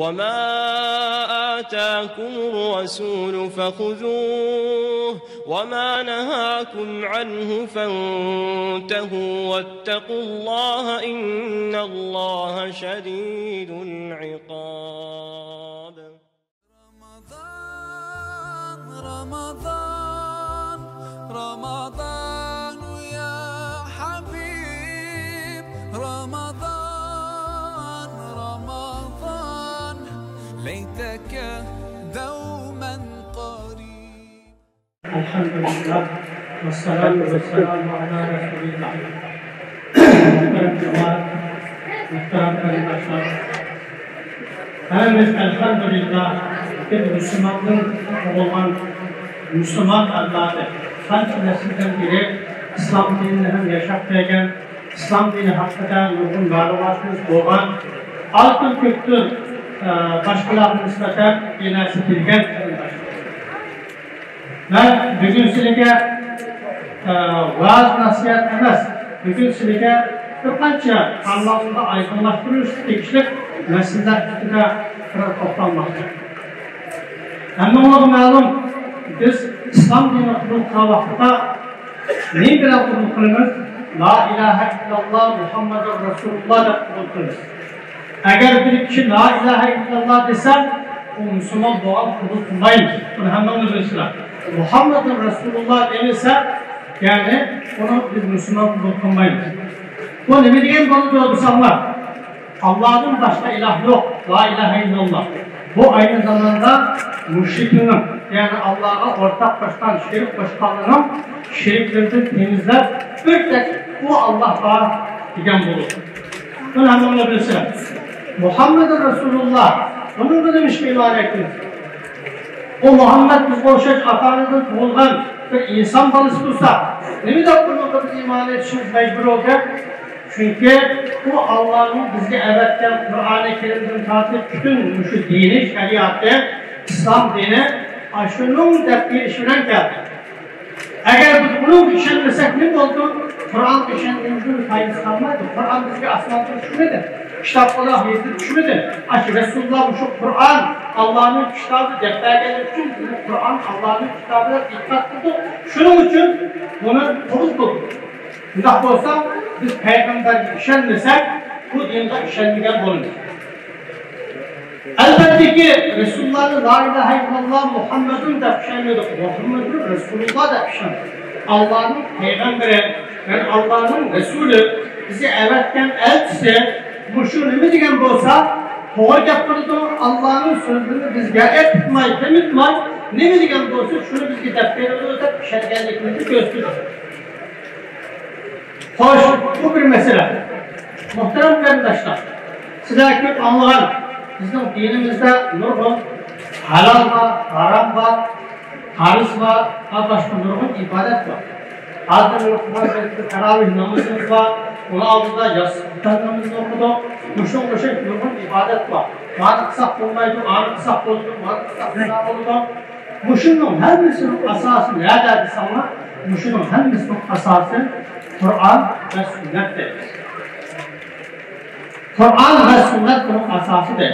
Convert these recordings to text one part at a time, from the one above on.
وَمَا آتَاكُمُ الرَّسُولُ فَخُذُوهُ وَمَا نَهَاكُمْ عَنْهُ فَانْتَهُوا وَاتَّقُوا اللَّهَ إِنَّ اللَّهَ شَدِيدُ الْعِقَابِ. رمضان رمضان يا حبيب رمضان رمضان ليتك دوما قريب. الحمد لله والصلاة والسلام على رسول الله. Muhterem cemaat, muhterem kardeşler. Hepimiz elhamdülillah bir Müslümanın olan Müslüman evladı. Kaç nesilden biri İslam dinini hem yaşap gelgen, İslam dini hakkında nurgun malumatınız olan, altın köktür başkalarına nispeten yine setilgen kardeşler. Ve bugün sizlere vaaz nasihat emez, bugün sizlere birkaça anlamında aydınlaştırılmış tekişlik meseleler üstüne toplanmaktadır. Ama ona malum, biz İslam dini kurulduğu vakitte ne kadar kurulduğumuz? La ilahe illallah Muhammedur Resulullah da kurulduğumuz. Eğer bir kişi La ilahe illallah desen, o Müslüman doğal kurulmayız. Bunu hemen bilirler. Muhammedur Resulullah denilse, yani onu biz Müslüman kurulmayız. Bu ne bileyim bunu diyoruz Allah'ın başka ilah yok. La ilahe illallah. Bu aynı zamanda müşrikinin, yani Allah'a ortak koşan şirk koşkanlığının şirklerini temizler. Bir tek bu Allah'a diyen bulur. Bunu hemen olabilirsin. Muhammed Resulullah, onun da demiş ki iman ettiniz. O Muhammed biz boşaç atanıdır bulgan bir insan balısı olsa, ne mi de bunu da biz iman etişimiz mecbur olacak? Çünkü bu Allah'ın bizi evetten Kur'an-ı Kerim'den takip bütün şu dini, şeriatı, İslam dini aşının tepkilişinden geldi. Eğer biz bunu işenmesek ne oldu? Kur'an işendiğimizin faydası kalmadı. Kur'an bizi aslandır düşmedi. Kitaplara ayetler düşmedi. Resulullah şu Kur'an Allah'ın kitabı defterleri için Kur'an Allah'ın kitabına dikkat tuttu. Şunun için bunu kuruldu. Bundan olsa biz peygamber işenmesek bu dinde işenmeyen bulunur. Elbette ki Resulullah'ın La ilahe illallah Muhammed'in de işenmiyorduk. Muhammed'in Resulullah da işenmiyorduk. Allah'ın peygamberi ve Allah'ın Resulü bizi evetken elçisi bu şu ne diyen olsa hoca yaptırdı Allah'ın sözünü biz gayet tutmayı, demitmeyi ne mi diyen olsa şunu biz defterimize de şergenlikimizi gösterir. Hoş, bu bir mesele. Muhterem kardeşler, sizler anlayan bizim dinimizde nurgun, halal var, haram var, haris var, başka nurgun ibadet var. Adem okumak ve teravih namazımız var, onu altında yastıktan namazını okudu, muşun nurgun ibadet var. Mağdı kısak olmaydı, ağrı kısak oldu, mağdı kısak oldu. Muşunun her birisinin asası nerede ama muşunun her birisinin asası Kur'an ve sünnettir. Kur'an ve sünnet bunun asasıdır.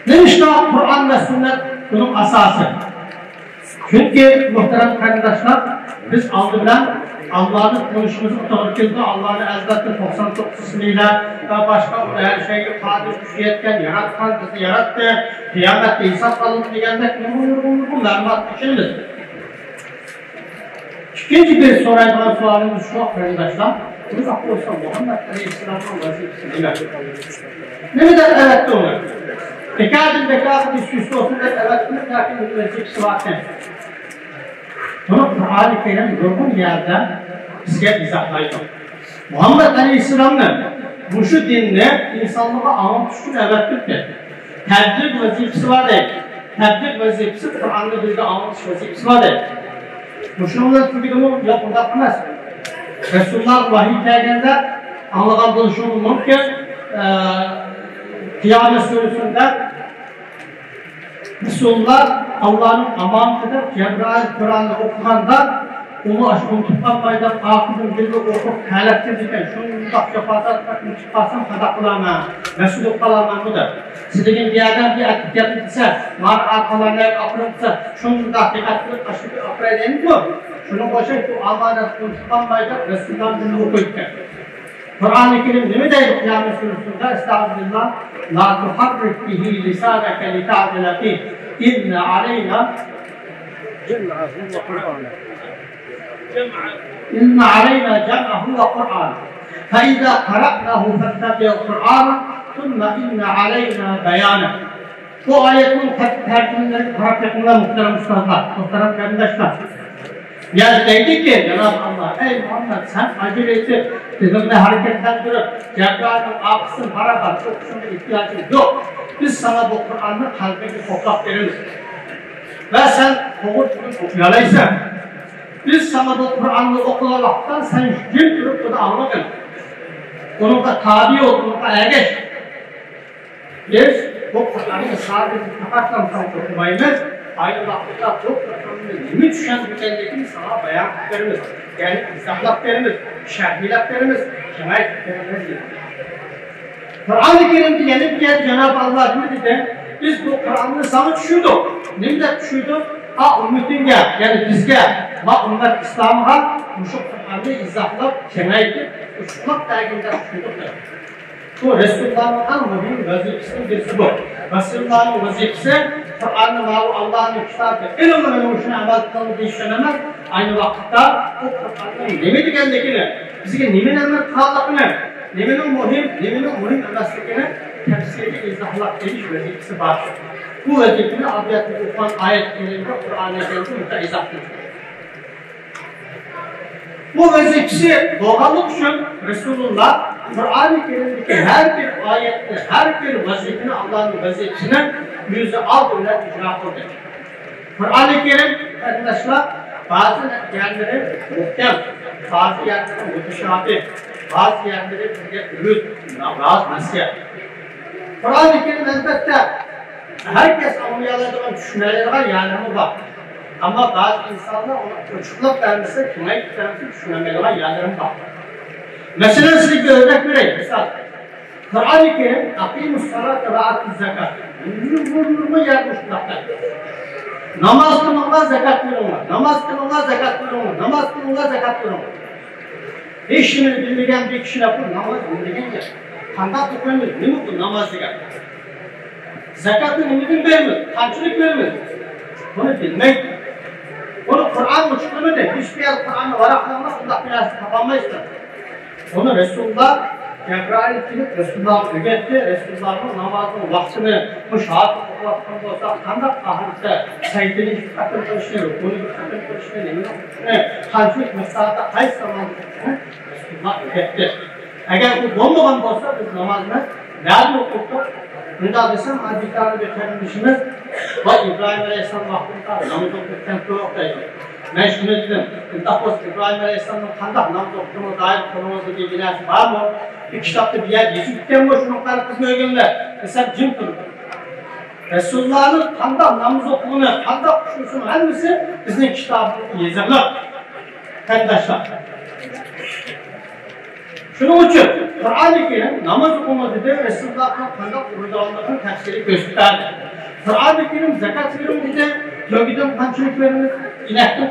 Demişler Kur'an ve sünnet bunun asası. Çünkü muhterem kardeşler biz aldıktan Allah'ın konuşumuzu otorikildi, Allah'ın elbette 99 ismiyle ve başka her şeyi kadir gücü yetken yaratkan bizi yarattı. Kıyamette hesap alındı diyenler bu mermat içindir. İkinci bir sorumuz şu arkadaşlar. Bunu akılsa Muhammed Aleyhisselam'ın vazifesini ilerliyor. Ne kadar evet de olur. Tekadül bekâfı üstü olsun da evet mi takip edilmesi varken. Bunu Kur'an-ı Kerim durgun yerden bize izahlaydı. Muhammed Aleyhisselam'ın bu şu dinle insanlığa anlatışın evettir. Tebliğ vazifesi var değil. Tebliğ vazifesi Kur'an'da bizde anlatış vazifesi var değil. Müşrikler tutumu yapılmaz. Resulullah vahiy geldiğinde anlayan buluşumuz mümkün. Kıyamet Suresi'nde Resulullah Allah'ın amantıdır. Cebrail Kur'an'ı okuyanda onu aşkın tutmamaydan akıdın bir okup tələkçiz ekan. Şunu jafoat çıkmasam qada qılaman, məsul qalaman budur. Sizin diyadan bir aktivite etsə, var arqalarına apırıpsa, şunu da diqqətli aşık aprayın mı? Şunu başa bu amanet tutmamaydan Resulullah bunu okuydu. Kur'an-ı Kerim ne der Kıyamet Suresi'nde? Estağfirullah. La tuharrik bihi lisaneke li ta'dile fih. İnne aleyna إن علينا جمعه وقرآن فإذا قرأناه فاتبع القرآن ثم إن علينا بيانه. Bu ayetin tercümeleri praktikinde muhterem ustalar, muhterem kardeşler. Yani dedi ki Cenab-ı Allah, ey Muhammed sen acele edip, bizimle hareketlendirip, Cebrail'in akısın beraber çok şuna ihtiyacın yok. Biz sana bu Kur'an'ı kalbini toprak veririz. Ve sen bunu okuyalaysan, biz sana bu Kur'an'ı okuyalıktan sen cim durup bunu anladın. Onun da tabi ol, onun da ergeç. Biz bu Kur'an'ı sadece kapattan okumayız. Aynı vakitte bu Kur'an'ın yeni düşen güzelliğini sana beyan etlerimiz. Yani izahlatlarımız, şerhilatlarımız, şemailatlarımız. Kur'an-ı Kerim'de gelip gel Cenab-ı Allah dedi, biz bu Kur'an'ı sana düşürdük. Ne de düşürdük? Ha ümmetin gel, yani biz gel. Ma ümmet İslam'a bu Kur'an'ı izahlat, şemaitip, uçmak derginde düşürdük. Bu Resulullah'ın en mühim vazifesinin birisi bu. Resulullah'ın vazifesi Kur'an'ı mavu Allah'ın kitabı. En önemli hoşuna amal kılını değiştiremez. Aynı vakitte o Kur'an'ın nemi digendekini, bize nemin emret kaldığını, neminin mühim emretlikini tefsirde izahlat ediş vazifesi var. Bu vazifini abiyatlı okuyan ayetlerinde Kur'an'a geldiğinde izah ediyor. Bu vazifesi doğallık için Resulullah Kur'an-ı Kerim'deki her bir ayette, her bir vazifini Allah'ın vazifesine yüzü aldığıyla icra kıldı. Kur'an-ı Kerim arkadaşlar bazı yerleri muhtem, bazı yerleri müteşabih, bazı yerleri ürüt, bazı nasihat. Kur'an-ı Kerim elbette herkes anlayaladığını düşünmeleri var, yani var. Ama bazı insanlar ona uçukluk vermesi, kime gitmesi düşünmeleri var, yani var. Mesela size bir örnek vereyim. Mesela Kur'an-ı Kerim akimus salate ve atiz zekat. Vurma yapmışlar. Namaz kılınlar, zekat verilmez. Namaz kılınlar, zekat verilmez. Namaz kılınlar, zekat verilmez. İşini bilmeyen bir kişi yapıyor, namaz bilmeyen ya. Kandak okuyamıyor, ne mutlu namaz zekat. Zekatı ümidin vermez, kaçılık vermez. Bunu bilmek. Onu Kur'an uçuklama de, hiçbir yer Kur'an'ı varaklanmaz, bunda biraz kapanmayız da. Onu Resulullah Cebrail kilip Resulullah'ı ögetti, Resulullah'ın namazının vaktini müşahit okulatkan olsa kandak ahirette saydını hakikaten konuşuyor, bunu hakikaten konuşuyor, emin konuşuyor, halfik müstahada kaç zaman konuşuyor, Resulullah ögetti. Eğer bu olmadan olsa biz namazını nerede okuduk? Bunda desem bir tane bir kardeşimiz bak İbrahim Aleyhisselam vaktinde namaz okuduktan soğuktaydı. Ben şunu dedim, İntahos İbrahim Aleyhisselam'ın kandak namaz okuduğuna dair konumuzda bilgiler var mı? Bir kitapta bir yer geçip mi şunlukları kızını ögünler? Mesela cim kıldı. Resulullah'ın kandak namaz okuduğunu, kandak kuşusunun hangisi bizim kitabını yazarlar. Kardeşler. Şunun için Kur'an-ı Kerim namaz okumadı de Resulullah'ın kandak uğurlarının tefsiri gösterdi. Kur'an-ı Kerim zekat verim de Yogiden kançılık verimiz, inekten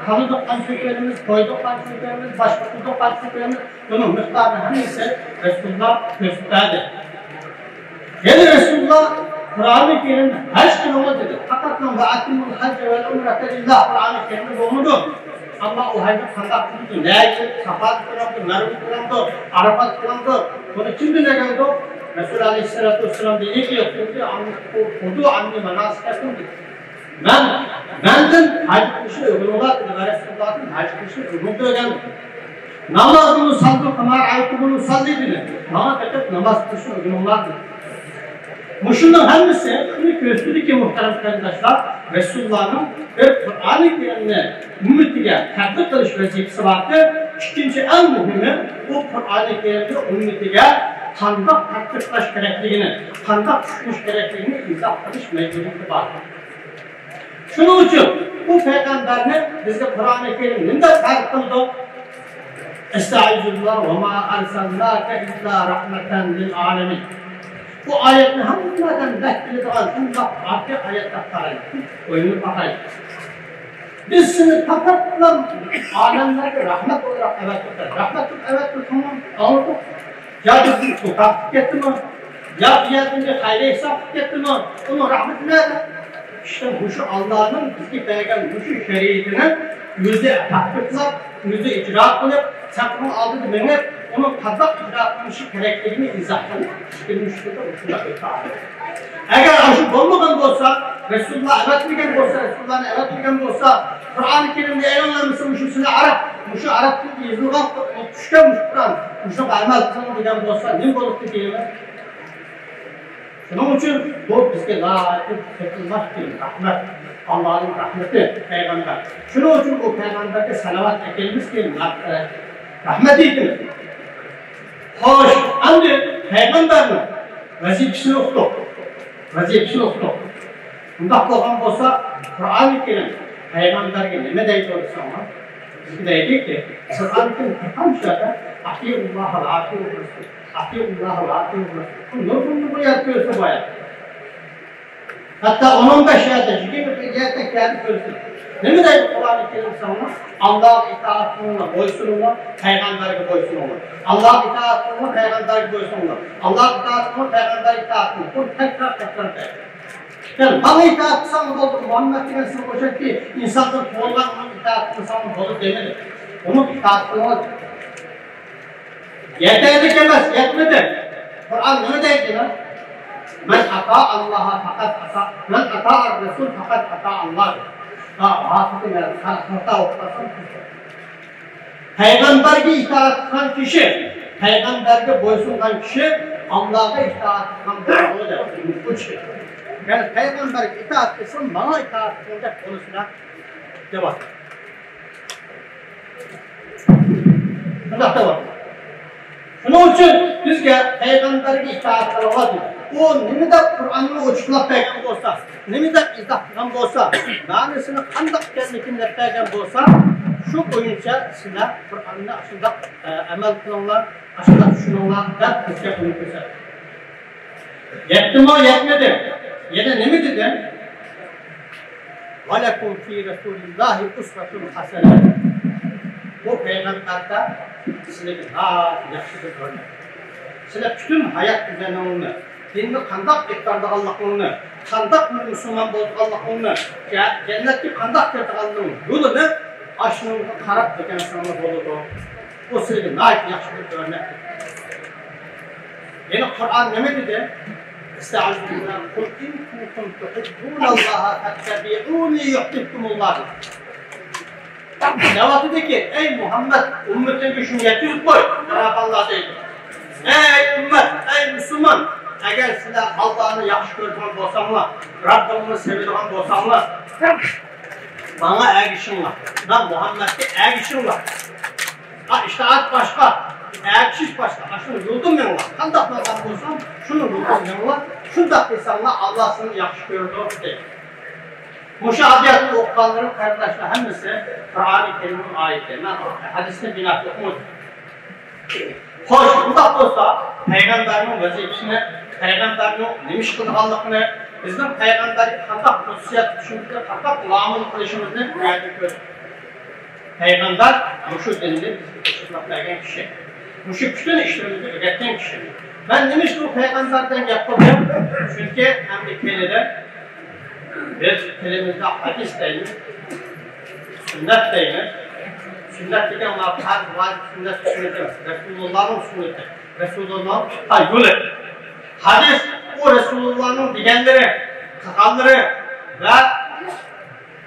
kalıdık kançılık verimiz, koyduk kançılık verimiz, başka kulduk kançılık verimiz, bunun miktarı hangisi Resulullah gösterdi. Yani Resulullah Kur'an-ı Kerim hac kılımı dedi. Hakikaten ve atimul hacce vel umrete lillah Kur'an-ı Kerim'de doğumudur. Ama o hacı kandak kılımdı, neydi, safat kılımdı, merhum kılımdı, arafat kılımdı. Bunu kim dinleyendi? Resulullah Aleyhisselatü Vesselam dedi ki, kudu anni manasikakum dedi. Benden hac kılışı uygulamalar dedi ve Resulullah'ın hac kılışı uygulamadı öğrendim. Namazını saldı, kamar ayetini saldı dedi. Bana fakat namaz kılışı uygulamalar dedi. Muşundan hangisi? Şunu gösterdi ki muhterem kardeşler, Resulullah'ın ve Kur'an-ı Kerim'le ümmetiye tatbik kılış vazifesi vardı. İkinci en mühimi bu Kur'an-ı Kerim'de ümmetiye kandak tatbikleş gerektiğini, kandak düşmüş gerektiğini izah kılış mecburiyeti vardı. Şunun için bu peygamberni bizga Qur'oni Karim nima farq qildi? Estağfirullah ve ma arsalnake illa rahmeten lil alamin. Bu ayetni hammadan daktiladigan shundoq oddiy oyatga qarang. O'yini qarang. Biz sizni faqat olamlarga rahmat olarak avatdik. Rahmatni avatdik tamam. Anladık. Ya bizni tutab ketdimi? Ya bir yerden hayra hesap ketdimi? Onun rahmeti nerede? İşte bu şu Allah'ın bizga bergan bu şu şeriatini yüzü tatbiqlab, yüzü icra qilib, sakın aldığını menep, onun tatbik icra qilishi kerakligini izohlab kelishdi shunday aytadi. Agar shu bo'lmagan bo'lsa, Rasululloh avatmagan bo'lsa, Rasulullohni avatmagan bo'lsa, Qur'oni Karimda ayollarimiz shusini arab, shu arab tilida yozilgan tushgan Qur'on, shu amal qiladigan bo'lsa, nima bo'libdi deymiz? Bunun için bu bizge layık seçilmez ki rahmet, Allah'ın rahmeti, peygamber. Şunun için bu peygamberde salavat ekilmiş ki rahmet ediniz. Hoş, ancak peygamberin vazifesini okudu. Vazifesini okudu. Bundan olan olsa Kur'an-ı Kerim peygamberge ne deyip olursa ama biz deydik ki Kur'an-ı Kerim tam şurada Atiullah'al Atiullah'al Atiullah'al Atiullah'al Nurgunlu bu yapıyorsa bu hayat. Hatta onun da şehirde bir yerde geldi söylesün. Ne mi deyip Kur'an-ı Kerim sana? Allah'a itaatınla, boysununla, peygamberge boysununla. Allah'a itaatınla, peygamberge boysununla. Allah'a itaatınla, peygamberge itaatınla. Bunu tekrar deyip. Yani bana itaat sana oldu, Muhammed'in sınıf olacak ki insanların çoğundan onun itaatını sana olur demeli. Onun itaatını olur. Yeterli demez, yetmedi. Kur'an ne deydi lan? Men ata Allah'a fakat ata, men ata Resul fakat ata Allah. Hafızı verir, hata okutasın. Peygamberge itaat kılan kişi, peygamberge boysungan kişi, Allah'a itaat kılan kişi olur. Bu kişi. Yani peygamber itaat etsin, bana itaat olacak konusuna devam. Bunda devam. Bunun için bizge peygamberge itaat kılamadın. O nemi de Kur'an'ını uçuklap peygamber olsa, nemi de izahlıkan olsa, nanesini kandak kendikinde peygamber olsa, şu boyunca sizler Kur'an'ını aşında emel kılanlar, aşında düşünanlar da bizge bunu güzel. Yetti mi o yetmedi. Yine ne mi dedi? وَلَكُمْ فِي رَسُولِ اللّٰهِ اُسْوَةٌ حَسَنَةٌ. Bu peygamberde size yaxşıdır örnek. Size bütün hayat düzenini, dinni kandak ektarda Allah'ını, kandak Müslüman bozduk Allah'ını, cennetli kandak derdi Allah'ını, yolunu aşınımda karab deken sınavı oldu. O size yaxşıdır örnektir. Yine Kur'an ne mi dedi? Estağfirullah. Kul in kuntum tuhibbunallaha fattabi'uni yuhibbukumullah. Cevap dedi ki, ey Muhammed, ümmetin güçünü yetiyip koy. Cenab-ı Allah deydi. Ey ümmet, ey Müslüman, eğer sizler Allah'ını yaxşı görülen bolsanlar, Rabbini sevilen bolsanlar, bana ergişin var. Ben Muhammed'de ergişin var. İştahat başka. Erkişiş başka, şunu yuldum ben var. Kandak nazar olsam, şunu yuldum ben var. Şundak insanlar Allah'ını yaxşı gördü deyil. Müşahadiyatlı okuyanların kardeşler hemisi Kur'an-ı Kerim'in ayetlerinden hadisine binatlı okumuş. Hoş, bundak olsa Peygamberinin vazifesini, Peygamberinin demiş kılığanlıkını, bizim Peygamber'in kandak hususiyat düşündükleri, kandak muamele kılışımızı gördük. Peygamber müşük denildi, bizi ışıklatlayan kişi. Müşük bütün işlerimizi öğreten kişi. Ben demiş ki bu peygamberden yapılıyor. Çünkü Amerika'da biz elimizde hadis deyimiz, sünnet deyimiz. Sünnet degen onlar farz, vacib, sünnet düşüneceğiz. Resulullah'ın sünneti. Resulullah'ın yolu. Hadis o Resulullah'ın digenleri, kakalları ve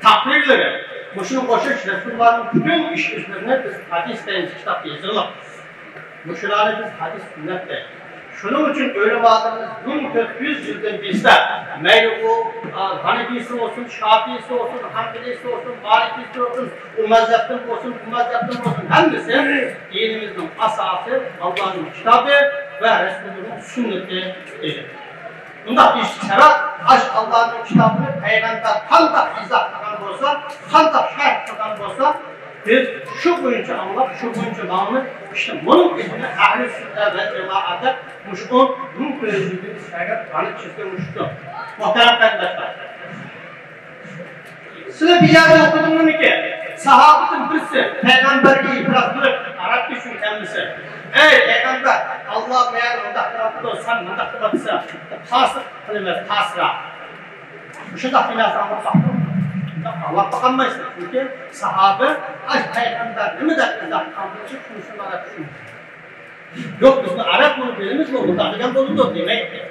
takrirleri. Muşunu koşuş Resulullah'ın bütün işlerini biz hadis deyimiz kitapta yazılır. Müşüleri biz hadis sünnet deyimiz. Şunun için öyle vaadimiz 1400 yıldır bizde meyli bu Hanefisi olsun, Şafiisi olsun, Hanbelisi olsun, Malikisi olsun, bu mezhepten olsun, bu mezhepten olsun hemisi dinimizin asası Allah'ın kitabı ve Resulullah'ın sünneti. Bunda bir sebep Allah'ın kitabını Peygamber tam da izah olsa, kandak şart tutan olsa, biz şu boyunca anlap, şu boyunca bağlı, işte bunun izini ahl-i sünnet ve cemaate muşkun, bunun prezidenti isterken tanık çizdirmişti. Muhterem kardeşler. Size bir yerde okudum ki, sahabetin birisi, peygamberliği bıraktırıp, Arap düşün kendisi. Ey peygamber, Allah meğer mındaklığı olsan, mındaklığı tasır kılımız, tasıra. Bu şey da filazı Allah bakanmayız. Çünkü sahabe, ay peygamber, ne mi der? Mındaklığı şunlara düşün. Yok, biz Arap bunu bilimiz mi? Mındaklığı bozuldu demek.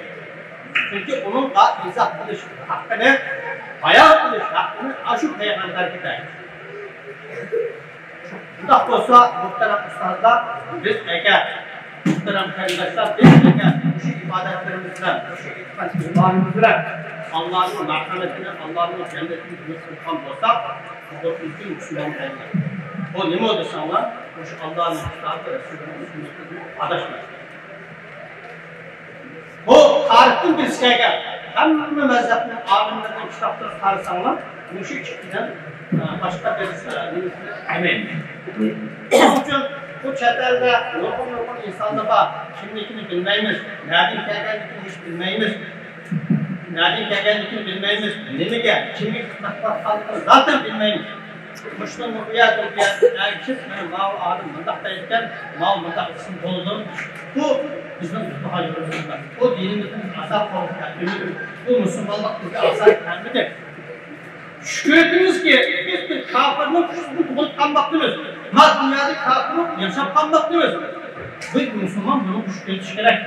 Çünkü onun da izah kılış hakkını, bayağı kılış hakkını aşık peygamber gider. Bundan olsa muhterem ustazlar, biz eğer muhterem kardeşler, biz eğer bu şu ibadetlerimizle, bu şu imanımızla Allah'ın merhametini, Allah'ın cennetini tutan olsak, o bütün Müslüman olacak. O ne mi olursa Allah, o şu Allah'ın müstahakı Resulü'nün sünnetini adaşmaz. O tarihten bir şeyler, hem mezhepinin alimlerinin kitapları tarihsanlar, bu şu çıktıdan başka birisi emin. Onun için bu çetelde yorgun insanlar var. Şimdikini bilmeyimiz, nereden geldiğini hiç bilmeyimiz. Nereden geldiğini bilmeyimiz. Ne mi gel? Kimi kıtmaklar kaldığını zaten bilmeyimiz. Müslüman muviyat erkek mal adım mındaktayken mal mındak kısım doludur. Bu bizim daha yorulduğunda. O dinimizin asal korkusu. Bu Müslümanlık bizi asal kendidir. Şükür etiniz ki biz bir kafirlik kuşunu bulup kanmaktayız. Mas dünyadaki kafirlik yaşap kanmaktayız. Biz Müslüman bunu şükür gerek.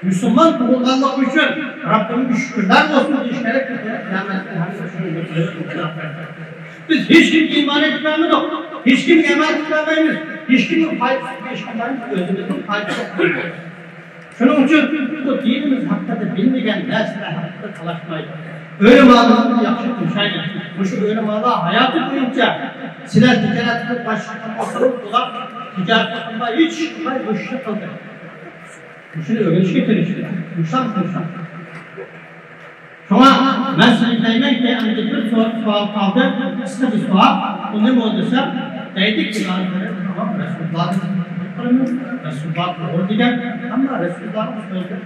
Müslüman doğulganlık için Rabbimin şükürler olsun diye gerek. Biz hiç kim iman etmemiz yok. Hiç kim emel etmemiz. Hiç kimin faydası, hiç kimin özümüzün faydası yok. Şunun için bu dinimiz hakkında bilmeyen dersler hakkında talaşmayız. Öyle mağdurluğunu yakışıklı şayet. Bu şu öyle mağdurluğu hayatı boyunca silah ticaretini başlıktan oturup dolar ticaret yapımda hiç bu işe kaldı. Bu şimdi öğreniş getirir işte. Müştan. Sonra ben size diyeyim ki hani bir sual kaldı. Kısa bir sual. Bu ne mi olduysa deydik ki tamam Resulullah doğru diyen ama Resulullah'ın sözü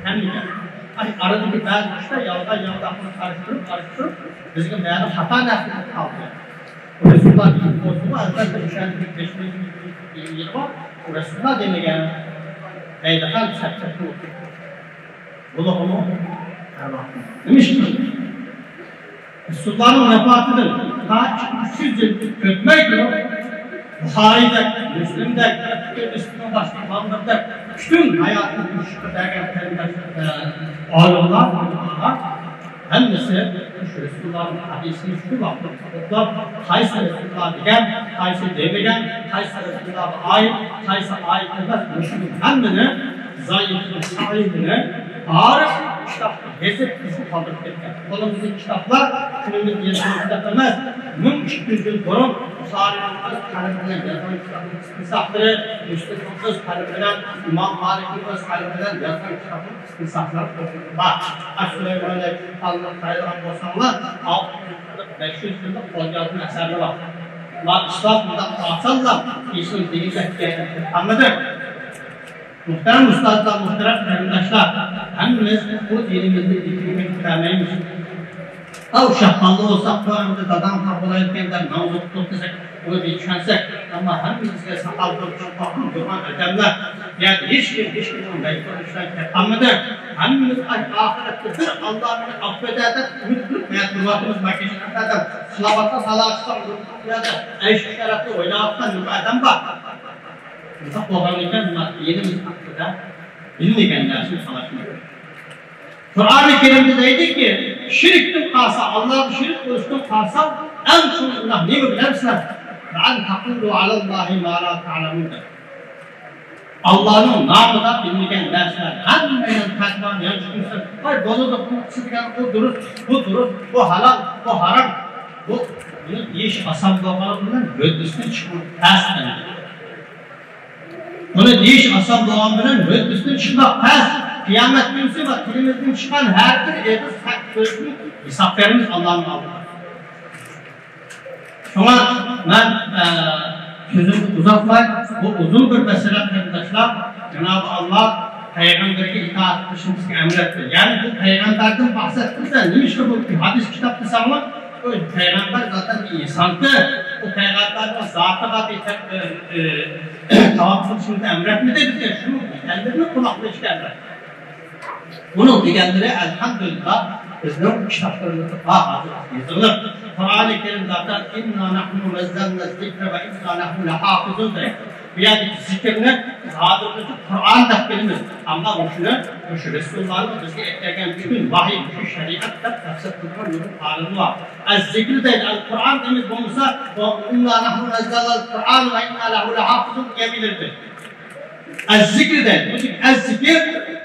hem diyen. Hani aradaki bazı kişiler yalda aklını karıştırıp bizim meğer hata nefsini kaldı. O Resulullah gibi bozduğu elbette işaretlik geçtiği yeri var. O Resulullah demeyen Eydahal çekçekli oldu. Bu da onu demiş ki Resulullah'ın vefatıdır. Kaç 300 yıl ötmektir. Buhari'de, Müslim'de, Müslüman başka imamlarda bütün hayatını düşüşü derken ağırlar, hemisi Resulullah'ın hadisini şu vakti Kaysa Resulullah degen, Kaysa demegen, Kaysa Resulullah'a ait, Kaysa ait olmaz. Hemini, zayıfını, sahibini, ağır kitaplar, hesap bizi kaldırıp etken. Kolumuzun kitaplar, günümüz yazılımızda demez. Mümkün durum, Buhari'nin öz kaleminden yazan kitabın istisakları, Müslüman'ın öz kaleminden, İmam Malik'in öz kaleminden yazan kitabın istisakları var. Aşırı böyle Allah'ın sayılan borsanlar, 500 yıllık kol yazma eserleri var. Var İslam'da açarlar, İslam değilse anladın. Muhterem ustazlar, muhterem arkadaşlar, hangimiz bu dinimizin dikliğini bitiremeymiş. Av şahballı olsak, bu aramızda dadan kapılayıpkenler, namzuk tutsak, bunu bir düşünsek, ama hangimizde sakal tutsak, bakın, duran edemler, yani hiç kimin belki düşünsek, anladı. Hangimiz ahirette bir Allah'ını affederden, ümit tutmayat, nüvatımız makinesinden, sılavatla salaçtan, ya da eşşeratlı oynağıptan nüvaten var. Uzak olanlıktan bunlar yenimiz hakkında bilmeyen dersin savaşmak. Kur'an-ı Kerim'de deydi ki, şirktim kalsa, Allah'ın şirk koştum kalsa, en son günah ne mi bilersen? وَاَنْ تَقُولُوا عَلَى اللّٰهِ مَا لَا تَعْلَمُونَ Allah'ın namına bilmeyen dersler, hemen katman yanışmışsın. Hayır, dolu da bu durur, bu halal, bu haram. Bunu diyiş asam doğmalarından gördüğüsünü çıkmak ters denir. Bunu deyiş asam doğanların müddüsünü çıkmak ters. Kıyamet günüsü ve dilimizden çıkan her bir evde sözünü hesaplarımız Allah'ın aldığı. Şuna ben sözümü uzatmay, bu uzun bir mesele arkadaşlar. Cenab-ı Allah Peygamber'e itaat etmesini emretti. Yani bu Peygamber'den bahsettiğinizde ne işte bu hadis kitapta sanma? O Peygamber zaten bir insandı. O Peygamber'in zatına bir tavaf kılışını emretmedi bize. Şunu kendilerine kulaklı işlerler. Bunun diyenleri elhamdülillah bizden kitaplarımızda hazır yazılır. Kur'an-ı Kerim zaten inna nahnu nazzalna zikre ve inna nahnu lehafizun der. Yani zikirine hazırlıcı Kur'an da kelimiz. Ama şu Resulullah'ın bize ettiğen bütün vahiy, şu şeriatla tefsir kılgan yorum ağırlığı var. Az-zikri değil, Kur'an demek olursa inna nahnu nazzalna Kur'an ve inna lahu lehafizun diyebilirdi. Az-zikri değil, az-zikir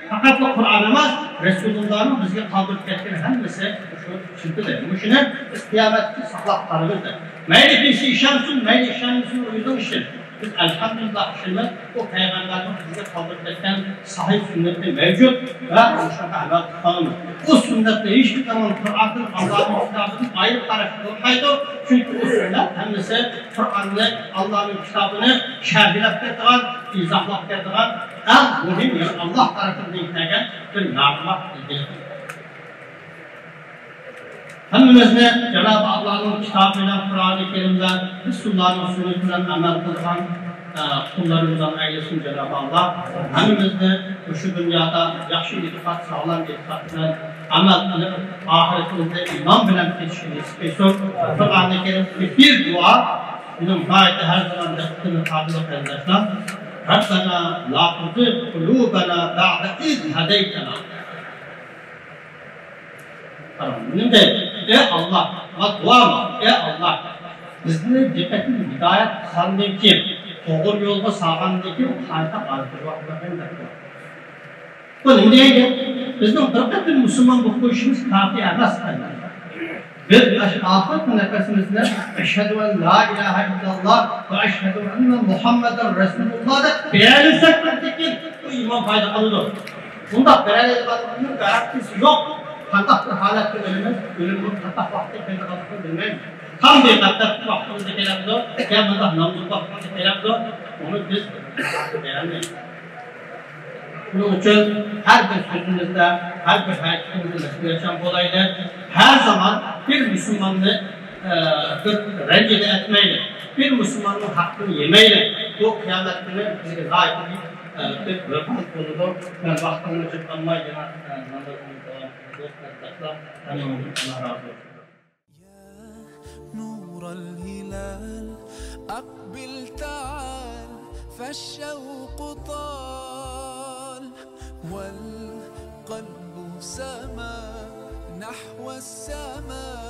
fakat bu Kur'an'ıma Resulullah'ın bizge kaldırıp ettiğini hemmesi şu çıktıdır. Bu işine kıyametli saklap kararıdır. Meyli bir şey işaretsin, meyli işaretsin uygun iştir. Biz elhamdülillah şimdi o Peygamber'in bize kaldırıp ettiğin sahih sünneti mevcut ve müşahede evvel tutalımız. O sünnetle hiçbir zaman Kur'an'ın Allah'ın kitabının ayrı tarafı olmaydı. Çünkü o sünnet hemmesi Kur'an'ı, Allah'ın kitabını şerhilep ettiğin, izahlap ettiğin en mühim yer Allah tarafından gelen bir yardımak ilgilidir. Hemmimizde Cenab-ı Allah'ın kitabıyla, Kur'an-ı Kerim'den, Resulullah'ın sünnetinden amel kılan kullarımızdan eylesin Cenab-ı Allah. Hemmimizde şu dünyada yaxşı itikat, sağlam itikatla amel kılıp, ahiretimizde iman bilen geçişini istiyorsun. Kur'an-ı Kerim bir dua, bunun gayeti her zaman dikkatini tabi arkadaşlar. Rabbena la tuzigh kulubana ba'de iz hedeytena. Bunun da ey Allah, dua mı? Ey Allah, bizleri dikkatini hidayet kılandı kim? Doğru yolda sağlandı kim? Hayata artırmakla bunun neydi? Bizim bir Müslüman bu işimiz kafi emas kaynar. Biz ahiret nefesimizde eşhedü en la ilahe illallah ve eşhedü enne Muhammeden Resulullah da beğenirsek ki bu iman faydalıdır. Bunda beğenilenlerin garantisi yok. Kandak bir halatı ölümün kandak vakti faydalıdır bilmeyin. Tam bir kandak vaktimizi kelamdı, kıyamında namluk vaktimizi kelamdı, onu biz beğenmeyiz. Bunun için her bir sözümüzde, her bir hareketimizde yaşayan olaylar her zaman bir Müslümanlığı rencide etmeyle, bir Müslümanın hakkını yemeyle bu kıyamet günü bize gayet bir vefat konudur. Ben vaktimi çıkanmayı namazımı devam ediyoruz. Allah razı olsun. نور الهلال أقبل تعال فالشوق طال والقلب سما نحو السماء